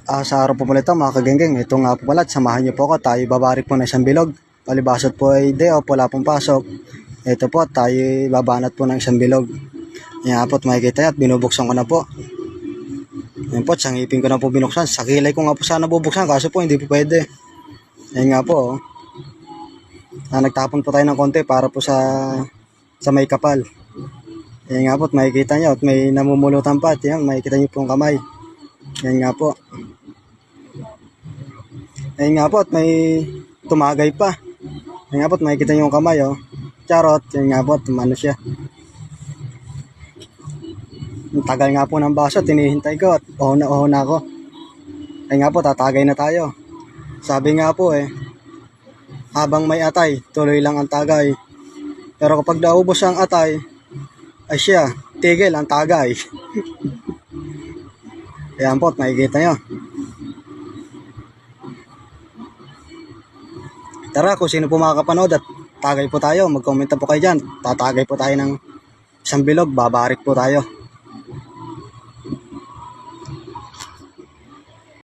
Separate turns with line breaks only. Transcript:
Sa araw po pala ito mga kagenggeng, ito nga po pala at samahan niyo po ako, tayo babarik po ng isang bilog. Palibasat po ay day off, wala pong pasok. Ito po, tayo babanat po ng isang bilog. Yan po, makikita niyo at binubuksan ko na po. Yan po, sangipin ko na po binuksan. Sa kilay ko nga po sana bubuksan, kaso po hindi po pwede. Yan nga po, nagtapon po tayo ng konti para po sa may kapal. Yan nga po, makikita niyo at may namumulutan pa. Yan, makikita niyo po ang kamay. Yan nga po. Yan nga po at may tumagay pa. Yan nga po at makikita niyo yung kamay, oh. Charot. Yan nga po at umano siya. Ang tagal nga po ng baso, tinihintay ko at oho na ako. Yan nga po, tatagay na tayo. Sabi nga po habang may atay, tuloy lang ang tagay. Pero kapag naubos ang atay, ay siya, tigil ang tagay. Ayan po, makikita nyo. Tara, kung sino po makakapanood at tagay po tayo, mag-comment po kayo dyan. Tatagay po tayo ng isang bilog, babarik po tayo.